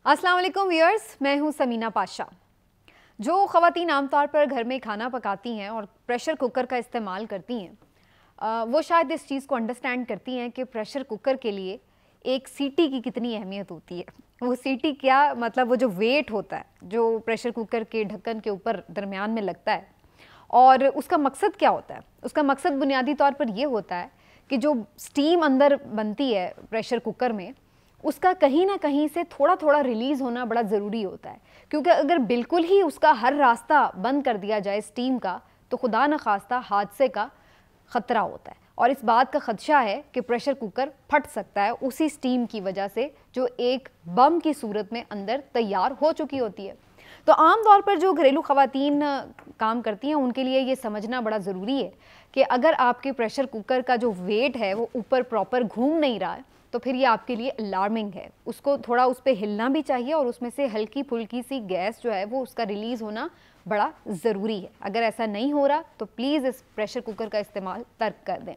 अस्सलाम वालेकुम व्यूअर्स, मैं हूं समीना पाशा। जो ख़वातीन आमतौर पर घर में खाना पकाती हैं और प्रेशर कुकर का इस्तेमाल करती हैं, वो शायद इस चीज़ को अंडरस्टैंड करती हैं कि प्रेशर कुकर के लिए एक सीटी की कितनी अहमियत होती है। वो सीटी क्या मतलब, वो जो वेट होता है जो प्रेशर कुकर के ढक्कन के ऊपर दरमियान में लगता है, और उसका मकसद क्या होता है। उसका मकसद बुनियादी तौर पर ये होता है कि जो स्टीम अंदर बनती है प्रेशर कुकर में, उसका कहीं ना कहीं से थोड़ा थोड़ा रिलीज़ होना बड़ा ज़रूरी होता है। क्योंकि अगर बिल्कुल ही उसका हर रास्ता बंद कर दिया जाए स्टीम का, तो खुदा न खास्ता हादसे का ख़तरा होता है। और इस बात का खदशा है कि प्रेशर कुकर फट सकता है उसी स्टीम की वजह से जो एक बम की सूरत में अंदर तैयार हो चुकी होती है। तो आम तौर पर जो घरेलू ख़वातीन काम करती हैं, उनके लिए ये समझना बड़ा ज़रूरी है कि अगर आपके प्रेशर कुकर का जो वेट है वो ऊपर प्रॉपर घूम नहीं रहा है, तो फिर ये आपके लिए अलार्मिंग है। उसको थोड़ा उस पर हिलना भी चाहिए और उसमें से हल्की फुल्की सी गैस जो है वो उसका रिलीज़ होना बड़ा ज़रूरी है। अगर ऐसा नहीं हो रहा तो प्लीज़ इस प्रेशर कुकर का इस्तेमाल तर्क कर दें।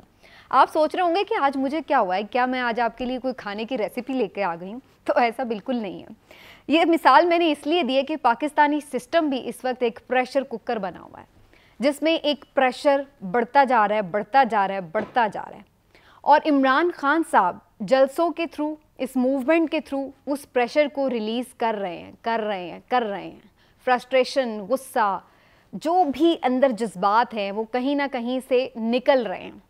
आप सोच रहे होंगे कि आज मुझे क्या हुआ है, क्या मैं आज आपके लिए कोई खाने की रेसिपी लेके आ गई हूँ? तो ऐसा बिल्कुल नहीं है। ये मिसाल मैंने इसलिए दी है कि पाकिस्तानी सिस्टम भी इस वक्त एक प्रेशर कुकर बना हुआ है, जिसमें एक प्रेशर बढ़ता जा रहा है, बढ़ता जा रहा है, बढ़ता जा रहा है। और इमरान खान साहब जलसों के थ्रू, इस मूवमेंट के थ्रू उस प्रेशर को रिलीज़ कर रहे हैं। फ्रस्ट्रेशन, गुस्सा, जो भी अंदर जज्बात हैं वो कहीं ना कहीं से निकल रहे हैं।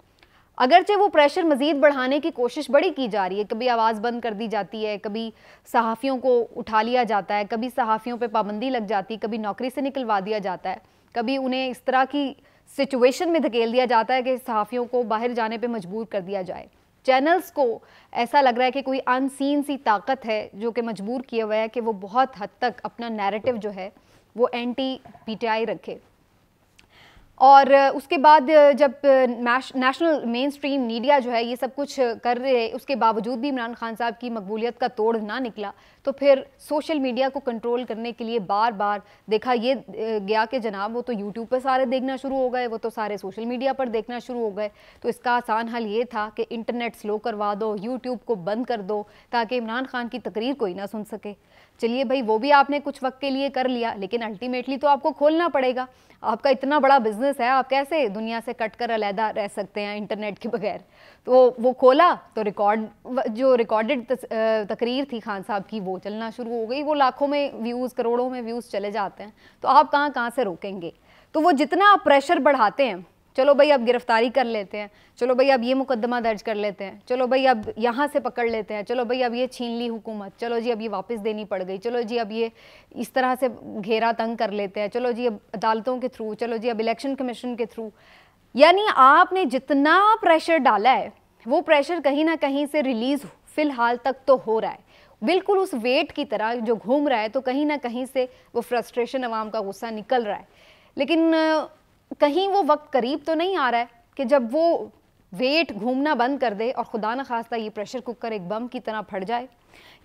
अगरचे वो प्रेशर मज़ीद बढ़ाने की कोशिश बड़ी की जा रही है। कभी आवाज़ बंद कर दी जाती है, कभी सहाफ़ियों को उठा लिया जाता है, कभी सहाफ़ियों पे पाबंदी लग जाती है, कभी नौकरी से निकलवा दिया जाता है, कभी उन्हें इस तरह की सिचुएशन में धकेल दिया जाता है कि सहाफ़ियों को बाहर जाने पे मजबूर कर दिया जाए। चैनल्स को ऐसा लग रहा है कि कोई अनसीन सी ताकत है जो कि मजबूर किया हुआ है कि वो बहुत हद तक अपना नैरेटिव जो है वो एंटी पीटीआई रखे। और उसके बाद जब नेशनल मेन स्ट्रीम मीडिया जो है ये सब कुछ कर रहे, उसके बावजूद भी इमरान खान साहब की मकबूलियत का तोड़ ना निकला, तो फिर सोशल मीडिया को कंट्रोल करने के लिए बार बार देखा ये गया कि जनाब वो तो यूट्यूब पर सारे देखना शुरू हो गए, वो तो सारे सोशल मीडिया पर देखना शुरू हो गए। तो इसका आसान हल ये था कि इंटरनेट स्लो करवा दो, यूट्यूब को बंद कर दो, ताकि इमरान खान की तकरीर कोई ना सुन सके। चलिए भाई, वो भी आपने कुछ वक्त के लिए कर लिया, लेकिन अल्टीमेटली तो आपको खोलना पड़ेगा। आपका इतना बड़ा बिजनेस है, आप कैसे दुनिया से कट कर अलहदा रह सकते हैं इंटरनेट के बगैर? तो वो खोला तो जो रिकॉर्डेड तकरीर थी खान साहब की वो चलना शुरू हो गई। वो लाखों में व्यूज़, करोड़ों में व्यूज़ चले जाते हैं, तो आप कहाँ कहाँ से रोकेंगे? तो वो जितना आप प्रेशर बढ़ाते हैं, चलो भाई अब गिरफ्तारी कर लेते हैं, चलो भाई अब ये मुकदमा दर्ज कर लेते हैं, चलो भाई अब यहाँ से पकड़ लेते हैं, चलो भाई अब ये छीन ली हुकूमत, चलो जी अब ये वापस देनी पड़ गई, चलो जी अब ये इस तरह से घेरा तंग कर लेते हैं, चलो जी अब अदालतों के थ्रू, चलो जी अब इलेक्शन कमीशन के थ्रू। यानी आपने जितना प्रेशर डाला है वो प्रेशर कहीं ना कहीं से रिलीज़ फ़िलहाल तक तो हो रहा है, बिल्कुल उस वेट की तरह जो घूम रहा है। तो कहीं ना कहीं से वो फ्रस्ट्रेशन, अवाम का गुस्सा निकल रहा है, लेकिन कहीं वो वक्त करीब तो नहीं आ रहा है कि जब वो वेट घूमना बंद कर दे और खुदा न खास्ता ये प्रेशर कुकर एक बम की तरह फट जाए।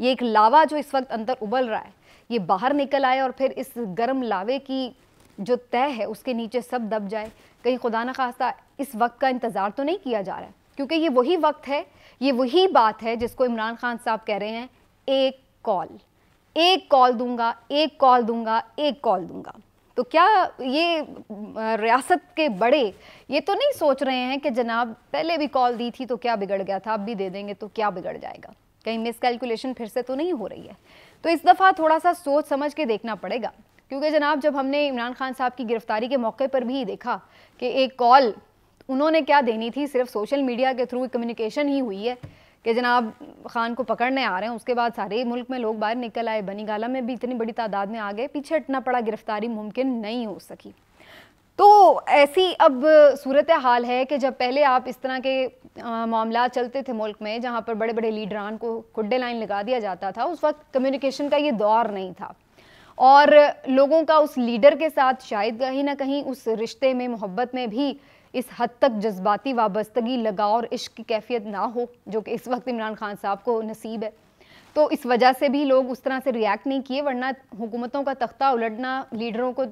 ये एक लावा जो इस वक्त अंदर उबल रहा है ये बाहर निकल आए और फिर इस गर्म लावे की जो तय है उसके नीचे सब दब जाए। कहीं खुदा न खास्ता इस वक्त का इंतज़ार तो नहीं किया जा रहा है, क्योंकि ये वही वक्त है, ये वही बात है जिसको इमरान खान साहब कह रहे हैं, एक कॉल दूंगा, एक कॉल दूंगा, एक कॉल दूंगा। तो क्या ये रियासत के बड़े ये तो नहीं सोच रहे हैं कि जनाब पहले भी कॉल दी थी तो क्या बिगड़ गया था, अब भी दे देंगे तो क्या बिगड़ जाएगा? कहीं मिसकैलकुलेशन फिर से तो नहीं हो रही है? तो इस दफ़ा थोड़ा सा सोच समझ के देखना पड़ेगा, क्योंकि जनाब जब हमने इमरान खान साहब की गिरफ्तारी के मौके पर भी देखा कि एक कॉल उन्होंने क्या देनी थी, सिर्फ सोशल मीडिया के थ्रू कम्युनिकेशन ही हुई है कि जनाब खान को पकड़ने आ रहे हैं। उसके बाद सारे मुल्क में लोग बाहर निकल आए, बनी गाला में भी इतनी बड़ी तादाद में आ गए, पीछे हटना पड़ा, गिरफ्तारी मुमकिन नहीं हो सकी। तो ऐसी अब सूरत हाल है कि जब पहले आप इस तरह के मामला चलते थे मुल्क में जहाँ पर बड़े बड़े लीडरान को खुड्डे लाइन लगा दिया जाता था, उस वक्त कम्युनिकेशन का ये दौर नहीं था और लोगों का उस लीडर के साथ शायद कहीं ना कहीं उस रिश्ते में, मोहब्बत में भी इस हद तक जज्बाती वाबस्तगी, लगाव और इश्क की कैफियत ना हो जो कि इस वक्त इमरान खान साहब को नसीब है। तो इस वजह से भी लोग उस तरह से रिएक्ट नहीं किए, वरना हुकूमतों का तख्ता उलटना, लीडरों को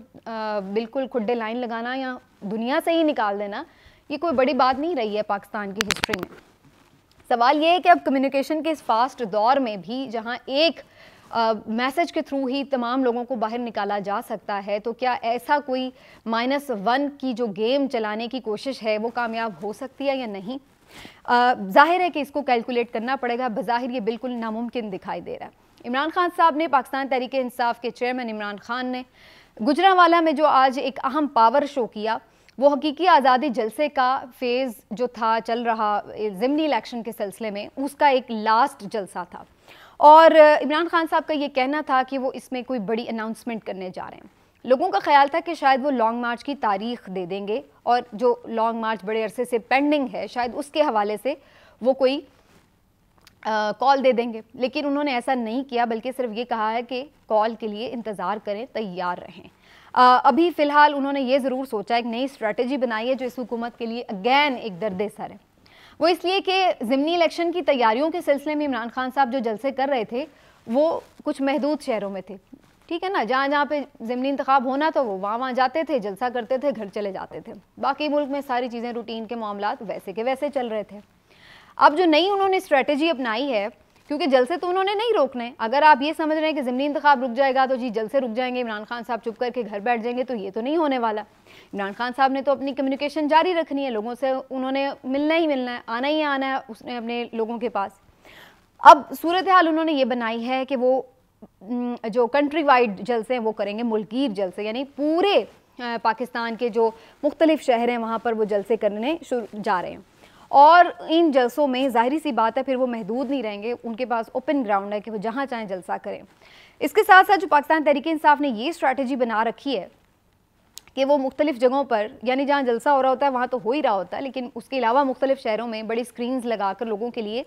बिल्कुल खुड्डे लाइन लगाना या दुनिया से ही निकाल देना, ये कोई बड़ी बात नहीं रही है पाकिस्तान की हिस्ट्री में। सवाल ये है कि अब कम्युनिकेशन के इस फास्ट दौर में भी जहाँ एक मैसेज के थ्रू ही तमाम लोगों को बाहर निकाला जा सकता है, तो क्या ऐसा कोई -1 की जो गेम चलाने की कोशिश है वो कामयाब हो सकती है या नहीं? जाहिर है कि इसको कैलकुलेट करना पड़ेगा। बज़ाहिर ये बिल्कुल नामुमकिन दिखाई दे रहा है। इमरान खान साहब ने, पाकिस्तान तहरीक इंसाफ के चेयरमैन इमरान खान ने गुजरांवाला में जो आज एक अहम पावर शो किया, वो हकीकी आज़ादी जलसे का फेज़ जो था चल रहा ज़िमनी इलेक्शन के सिलसिले में, उसका एक लास्ट जलसा था। और इमरान खान साहब का ये कहना था कि वो इसमें कोई बड़ी अनाउंसमेंट करने जा रहे हैं। लोगों का ख्याल था कि शायद वो लॉन्ग मार्च की तारीख दे देंगे और जो लॉन्ग मार्च बड़े अरसे से पेंडिंग है, शायद उसके हवाले से वो कोई कॉल दे देंगे, लेकिन उन्होंने ऐसा नहीं किया, बल्कि सिर्फ ये कहा है कि कॉल के लिए इंतज़ार करें, तैयार रहें। अभी फ़िलहाल उन्होंने ये ज़रूर सोचा, एक नई स्ट्रेटजी बनाई है जो इस हुकूमत के लिए अगैन एक दर्द सर है। वो इसलिए कि ज़िमनी इलेक्शन की तैयारियों के सिलसिले में इमरान खान साहब जो जलसे कर रहे थे वो कुछ महदूद शहरों में थे, ठीक है ना, जहाँ जहाँ पे ज़िमनी इंतखाब होना तो वो वहाँ जाते थे, जलसा करते थे, घर चले जाते थे। बाकी मुल्क में सारी चीज़ें, रूटीन के मामलात वैसे के वैसे चल रहे थे। अब जो नई उन्होंने स्ट्रेटजी अपनाई है, क्योंकि जलसे तो उन्होंने नहीं रोकने, अगर आप ये समझ रहे हैं कि ज़िमनी इंतखाब रुक जाएगा तो जी जलसे रुक जाएंगे, इमरान खान साहब चुप करके घर बैठ जाएंगे, तो ये तो नहीं होने वाला। इमरान खान साहब ने तो अपनी कम्युनिकेशन जारी रखनी है, लोगों से उन्होंने मिलना ही मिलना है, आना ही आना है उसने अपने लोगों के पास। अब सूरत हाल उन्होंने ये बनाई है कि वो जो कंट्री वाइड जलसे हैं वो करेंगे, मुल्कीर जलसे, यानी पूरे पाकिस्तान के जो मुख्तलिफ शहर हैं वहाँ पर वो जलसे करने जा रहे हैं। और इन जलसों में ज़ाहिर सी बात है फिर वो महदूद नहीं रहेंगे, उनके पास ओपन ग्राउंड है कि वो जहाँ चाहें जलसा करें। इसके साथ साथ जो पाकिस्तान तहरीक इंसाफ ने ये स्ट्रैटेजी बना रखी है कि वो मुख्तलिफ जगहों पर, यानी जहाँ जलसा हो रहा होता है वहाँ तो हो ही रहा होता है, लेकिन उसके अलावा मुख्तलिफ शहरों में बड़ी स्क्रीन्स लगाकर लोगों के लिए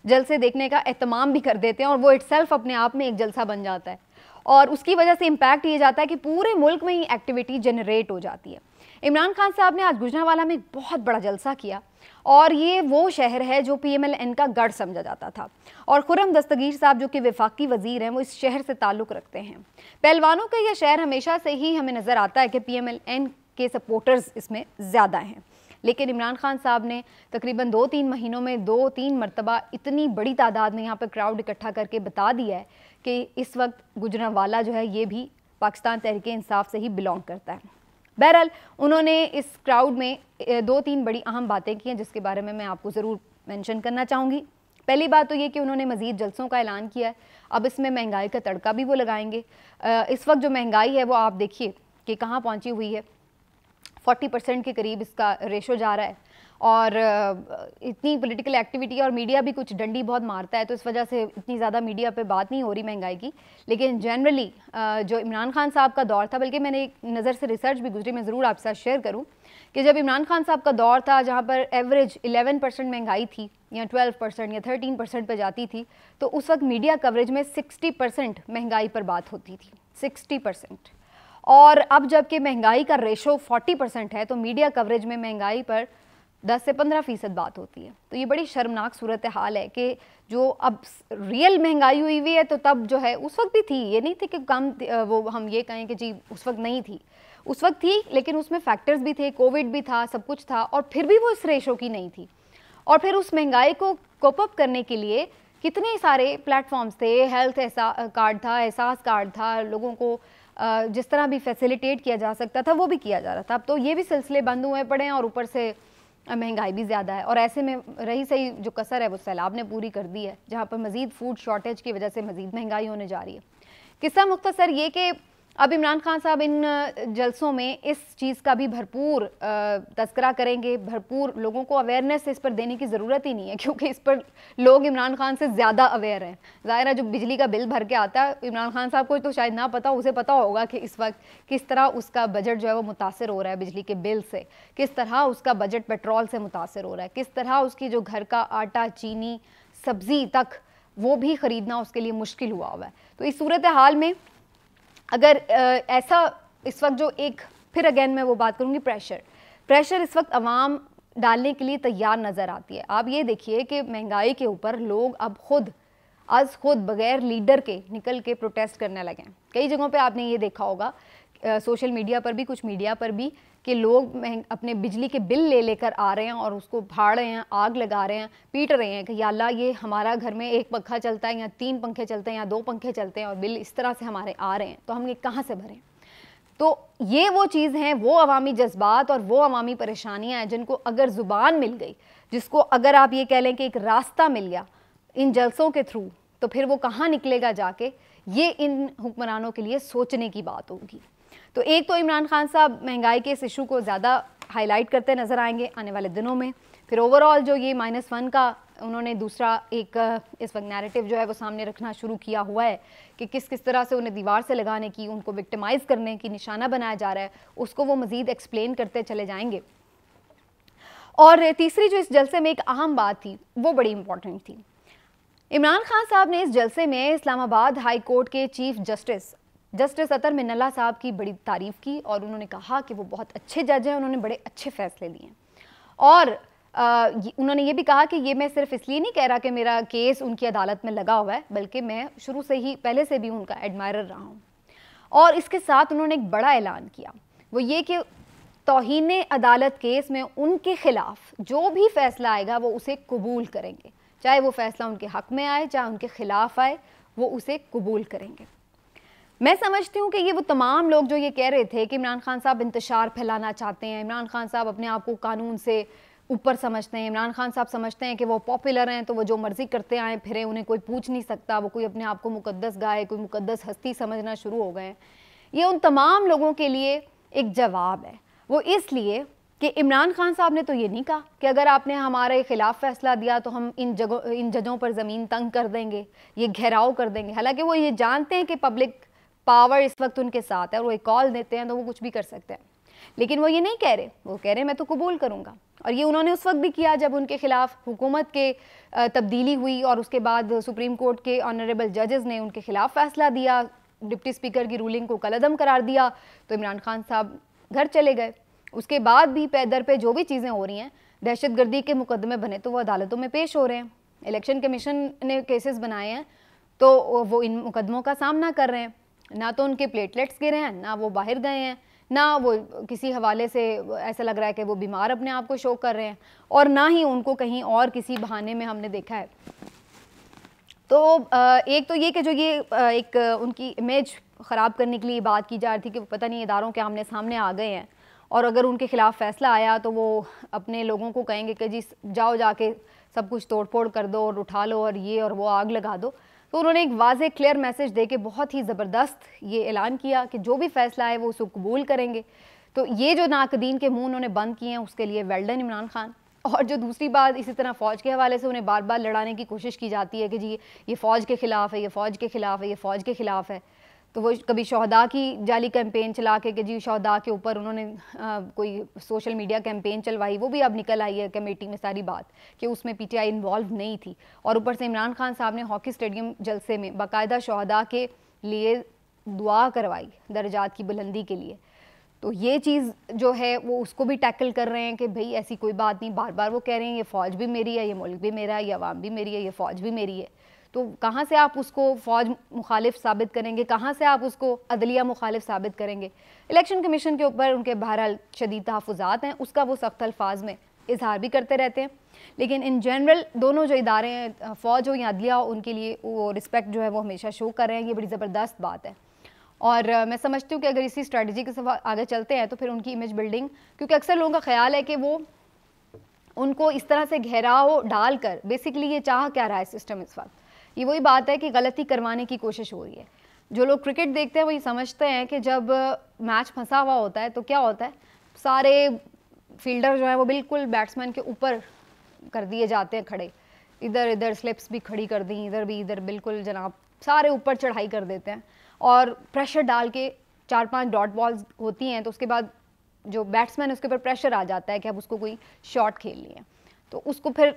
जलसे देखने का एहतमाम भी कर देते हैं, और वो इटसेल्फ अपने आप में एक जलसा बन जाता है। और उसकी वजह से इम्पैक्ट ये जाता है कि पूरे मुल्क में ही एक्टिविटी जनरेट हो जाती है। इमरान खान साहब ने आज गुजरांवाला में एक बहुत बड़ा जलसा किया, और ये वो शहर है जो PMLN का गढ़ समझा जाता था, और खुर्रम दस्तगीर साहब जो कि वफाकी वजीर हैं वो इस शहर से ताल्लुक़ रखते हैं। पहलवानों का यह शहर हमेशा से ही हमें नज़र आता है कि PMLN के सपोर्टर्स इसमें ज़्यादा हैं, लेकिन इमरान खान साहब ने तकरीबन 2-3 महीनों में 2-3 मरतबा इतनी बड़ी तादाद में यहाँ पर क्राउड इकट्ठा करके बता दिया है कि इस वक्त गुजरांवाला जो है ये भी पाकिस्तान तहरीक इंसाफ से ही बिलोंग करता है। बहरहाल उन्होंने इस क्राउड में 2-3 बड़ी अहम बातें की हैं जिसके बारे में मैं आपको ज़रूर मेंशन करना चाहूँगी। पहली बात तो ये कि उन्होंने मज़ीद जलसों का ऐलान किया है। अब इसमें महंगाई का तड़का भी वो लगाएंगे। इस वक्त जो महंगाई है वो आप देखिए कि कहाँ पहुँची हुई है, 40% के करीब इसका रेशो जा रहा है, और इतनी पॉलिटिकल एक्टिविटी और मीडिया भी कुछ डंडी बहुत मारता है, तो इस वजह से इतनी ज़्यादा मीडिया पे बात नहीं हो रही महंगाई की। लेकिन जनरली जो इमरान खान साहब का दौर था, बल्कि मैंने एक नज़र से रिसर्च भी गुजरी, मैं ज़रूर आपके साथ शेयर करूँ कि जब इमरान खान साहब का दौर था जहाँ पर एवरेज 11% महंगाई थी, या 12% या 13% पर जाती थी, तो उस वक्त मीडिया कवरेज में 60% महंगाई पर बात होती थी, 60%। और अब जबकि महंगाई का रेशो 40% है, तो मीडिया कवरेज में महंगाई पर 10 से 15% बात होती है। तो ये बड़ी शर्मनाक सूरत हाल है कि जो अब रियल महंगाई हुई हुई है, तो तब जो है उस वक्त भी थी, ये नहीं थी कि कम, वो हम ये कहें कि जी उस वक्त नहीं थी, उस वक्त थी, लेकिन उसमें फैक्टर्स भी थे, कोविड भी था, सब कुछ था, और फिर भी वो इस रेशो की नहीं थी। और फिर उस महंगाई को कोप अप करने के लिए कितने सारे प्लेटफॉर्म्स थे, हेल्थ कार्ड था, एहसास कार्ड था, लोगों को जिस तरह भी फैसिलिटेट किया जा सकता था वो भी किया जा रहा था। अब तो ये भी सिलसिले बंद हुए पड़े हैं, और ऊपर से महंगाई भी ज़्यादा है, और ऐसे में रही सही जो कसर है वो सैलाब ने पूरी कर दी है, जहाँ पर मज़ीद फूड शॉर्टेज की वजह से मज़ीद महंगाई होने जा रही है। किस्सा मुख्तसर ये कि अब इमरान खान साहब इन जलसों में इस चीज़ का भी भरपूर तस्करा करेंगे, भरपूर लोगों को अवेयरनेस इस पर देने की ज़रूरत ही नहीं है, क्योंकि इस पर लोग इमरान खान से ज़्यादा अवेयर हैं। ज़ाहिर है जो बिजली का बिल भर के आता है, इमरान खान साहब को तो शायद ना पता, उसे पता होगा कि इस वक्त किस तरह उसका बजट जो है वो मुतासर हो रहा है बिजली के बिल से, किस तरह उसका बजट पेट्रोल से मुतासर हो रहा है, किस तरह उसकी जो घर का आटा, चीनी, सब्ज़ी तक वो भी ख़रीदना उसके लिए मुश्किल हुआ है। तो इस सूरत हाल में अगर ऐसा इस वक्त जो एक फिर अगेन मैं वो बात करूँगी, प्रेशर इस वक्त अवाम डालने के लिए तैयार नज़र आती है। आप ये देखिए कि महंगाई के ऊपर लोग अब खुद बगैर लीडर के निकल के प्रोटेस्ट करने लगे हैं। कई जगहों पे आपने ये देखा होगा, सोशल मीडिया पर भी, कुछ मीडिया पर भी, कि लोग अपने बिजली के बिल ले लेकर आ रहे हैं और उसको फाड़ रहे हैं, आग लगा रहे हैं, पीट रहे हैं कि या अल्लाह ये हमारा घर में एक पंखा चलता है या 3 पंखे चलते हैं या 2 पंखे चलते हैं और बिल इस तरह से हमारे आ रहे हैं, तो हम ये कहाँ से भरें। तो ये वो चीज़ हैं, वो अवामी जज्बात और वो अवामी परेशानियाँ हैं जिनको अगर ज़ुबान मिल गई, जिसको अगर आप ये कह लें कि एक रास्ता मिल गया इन जलसों के थ्रू, तो फिर वो कहाँ निकलेगा जाके, ये इन हुक्मरानों के लिए सोचने की बात होगी। तो एक तो इमरान खान साहब महंगाई के इस इशू को ज़्यादा हाईलाइट करते नज़र आएंगे आने वाले दिनों में। फिर ओवरऑल जो ये -1 का उन्होंने दूसरा एक इस वक्त नैरेटिव जो है वो सामने रखना शुरू किया हुआ है कि किस किस तरह से उन्हें दीवार से लगाने की, उनको विक्टिमाइज़ करने की निशाना बनाया जा रहा है, उसको वो मज़ीद एक्सप्लेन करते चले जाएंगे। और तीसरी जो इस जलसे में एक अहम बात थी वो बड़ी इंपॉर्टेंट थी। इमरान खान साहब ने इस जलसे में इस्लामाबाद हाई कोर्ट के चीफ जस्टिस अतर मिन्नल्ला साहब की बड़ी तारीफ़ की और उन्होंने कहा कि वो बहुत अच्छे जज हैं, उन्होंने बड़े अच्छे फैसले लिए और उन्होंने ये भी कहा कि ये मैं सिर्फ इसलिए नहीं कह रहा कि मेरा केस उनकी अदालत में लगा हुआ है, बल्कि मैं शुरू से ही पहले से भी उनका एडमायरर रहा हूँ। और इसके साथ उन्होंने एक बड़ा ऐलान किया, वो ये कि तौहीन अदालत केस में उनके खिलाफ जो भी फैसला आएगा वो उसे कबूल करेंगे, चाहे वो फैसला उनके हक में आए चाहे उनके खिलाफ आए, वो उसे कबूल करेंगे। मैं समझती हूँ कि ये वो तमाम लोग जो ये कह रहे थे कि इमरान खान साहब इंतशार फैलाना चाहते हैं, इमरान खान साहब अपने आप को कानून से ऊपर समझते हैं, इमरान खान साहब समझते हैं कि वो पॉपुलर हैं तो वो जो मर्जी करते आए फिरे, उन्हें कोई पूछ नहीं सकता, वो कोई अपने आप को मुकद्दस गाय, कोई मुकद्दस हस्ती समझना शुरू हो गए हैं। ये उन तमाम लोगों के लिए एक जवाब है। वो इसलिए कि इमरान खान साहब ने तो ये नहीं कहा कि अगर आपने हमारे खिलाफ फैसला दिया तो हम इन जजों पर ज़मीन तंग कर देंगे, ये घेराव कर देंगे। हालांकि वो ये जानते हैं कि पब्लिक पावर इस वक्त उनके साथ है और वो एक कॉल देते हैं तो वो कुछ भी कर सकते हैं, लेकिन वो ये नहीं कह रहे, वो कह रहे मैं तो कबूल करूँगा। और ये उन्होंने उस वक्त भी किया जब उनके खिलाफ हुकूमत के तब्दीली हुई और उसके बाद सुप्रीम कोर्ट के ऑनरेबल जजेस ने उनके खिलाफ फैसला दिया, डिप्टी स्पीकर की रूलिंग को कलअदम करार दिया, तो इमरान खान साहब घर चले गए। उसके बाद भी पैदर पे जो भी चीज़ें हो रही हैं, दहशतगर्दी के मुकदमे बने तो वो अदालतों में पेश हो रहे हैं, इलेक्शन कमीशन ने केसेस बनाए हैं तो वो इन मुकदमों का सामना कर रहे हैं। ना तो उनके प्लेटलेट्स गिरे हैं, ना वो बाहर गए हैं, ना वो किसी हवाले से ऐसा लग रहा है कि वो बीमार अपने आप को शो कर रहे हैं, और ना ही उनको कहीं और किसी बहाने में हमने देखा है। तो एक तो ये कि जो ये एक उनकी इमेज ख़राब करने के लिए बात की जा रही थी कि पता नहीं इदारों के आमने सामने आ गए हैं और अगर उनके खिलाफ फैसला आया तो वो अपने लोगों को कहेंगे कि जी जाओ जाके सब कुछ तोड़ फोड़ कर दो और उठा लो और ये और वो आग लगा दो। तो उन्होंने एक वाज़े क्लियर मैसेज दे के बहुत ही ज़बरदस्त ये ऐलान किया कि जो भी फैसला है वो उसको कबूल करेंगे। तो ये जो नाकदीन के मुंह उन्होंने बंद किए हैं उसके लिए वेल डन इमरान खान। और जो दूसरी बात, इसी तरह फ़ौज के हवाले से उन्हें बार बार लड़ाने की कोशिश की जाती है कि जी ये फ़ौज के ख़िलाफ़ है, ये फ़ौज के ख़िलाफ़ है, ये फ़ौज के ख़िलाफ़ है। तो वो कभी शहदा की जाली कैंपेन चला के कि जी शहदा के ऊपर उन्होंने कोई सोशल मीडिया कैंपेन चलवाई, वो भी अब निकल आई है कमेटी में सारी बात कि उसमें पीटीआई इन्वॉल्व नहीं थी। और ऊपर से इमरान खान साहब ने हॉकी स्टेडियम जलसे में बाकायदा शहदा के लिए दुआ करवाई दर्जात की बुलंदी के लिए। तो ये चीज़ जो है वो उसको भी टैकल कर रहे हैं कि भाई ऐसी कोई बात नहीं। बार बार वो कह रहे हैं ये फ़ौज भी मेरी है, ये मुल्क भी मेरा है, ये अवाम भी मेरी है, ये फ़ौज भी मेरी है। तो कहाँ से आप उसको फ़ौज मुखालिफ साबित करेंगे, कहाँ से आप उसको अदलिया मुखालिफ साबित करेंगे। इलेक्शन कमीशन के ऊपर उनके बहरहाल शदीद तहफ़्फ़ुज़ात हैं, उसका वो सख्त अल्फाज में इजहार भी करते रहते हैं, लेकिन इन जनरल दोनों जो इदारे हैं, फ़ौज हो या अदलिया हो, उनके लिए वो रिस्पेक्ट जो है वो हमेशा शो कर रहे हैं। ये बड़ी ज़बरदस्त बात है और मैं समझती हूँ कि अगर इसी स्ट्रेटजी के साथ आगे चलते हैं तो फिर उनकी इमेज बिल्डिंग, क्योंकि अक्सर लोगों का ख्याल है कि वो उनको इस तरह से घेराव डालकर बेसिकली ये चाह क्या रहा है सिस्टम इस वक्त, ये वही बात है कि गलती करवाने की कोशिश हो रही है। जो लोग क्रिकेट देखते हैं वो ये समझते हैं कि जब मैच फंसा हुआ होता है तो क्या होता है, सारे फील्डर जो है वो बिल्कुल बैट्समैन के ऊपर कर दिए जाते हैं खड़े, इधर इधर स्लिप्स भी खड़ी कर दी, इधर भी, इधर बिल्कुल जनाब सारे ऊपर चढ़ाई कर देते हैं और प्रेशर डाल के 4-5 डॉट बॉल्स होती हैं तो उसके बाद जो बैट्समैन है उसके ऊपर प्रेशर आ जाता है कि अब उसको कोई शॉट खेलनी है, तो उसको फिर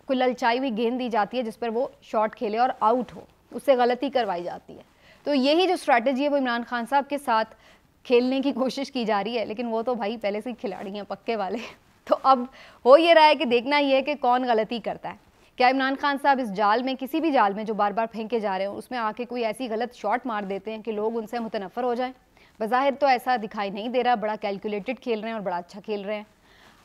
कोई ललचाई हुई गेंद दी जाती है जिस पर वो शॉट खेले और आउट हो, उससे गलती करवाई जाती है। तो यही जो स्ट्रैटेजी है वो इमरान खान साहब के साथ खेलने की कोशिश की जा रही है, लेकिन वो तो भाई पहले से ही खिलाड़ी हैं पक्के वाले। तो अब हो ये रहा है कि देखना ये है कि कौन गलती करता है। क्या इमरान खान साहब इस जाल में, किसी भी जाल में जो बार बार फेंके जा रहे हैं, उसमें आके कोई ऐसी गलत शॉट मार देते हैं कि लोग उनसे मुतनफ़र हो जाएं, बज़ाहिर तो ऐसा दिखाई नहीं दे रहा, बड़ा कैलकुलेटेड खेल रहे हैं और बड़ा अच्छा खेल रहे हैं।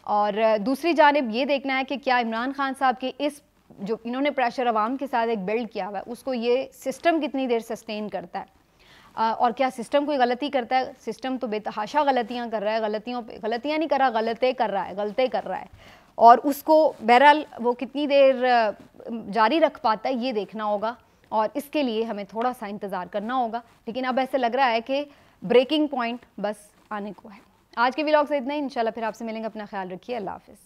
और दूसरी जानिब ये देखना है कि क्या इमरान खान साहब के इस जो इन्होंने प्रेशर अवाम के साथ एक बिल्ड किया हुआ है उसको ये सिस्टम कितनी देर सस्टेन करता है, और क्या सिस्टम कोई गलती करता है। सिस्टम तो बेतहाशा गलतियाँ कर रहा है, गलतियाँ नहीं कर रहा, गलते कर रहा है और उसको बहरहाल वो कितनी देर जारी रख पाता है ये देखना होगा और इसके लिए हमें थोड़ा सा इंतज़ार करना होगा। लेकिन अब ऐसे लग रहा है कि ब्रेकिंग पॉइंट बस आने को है। आज के व्लॉग से इतना ही, इंशाल्लाह फिर आपसे मिलेंगे। अपना ख्याल रखिए, अल्लाह हाफ़िज़।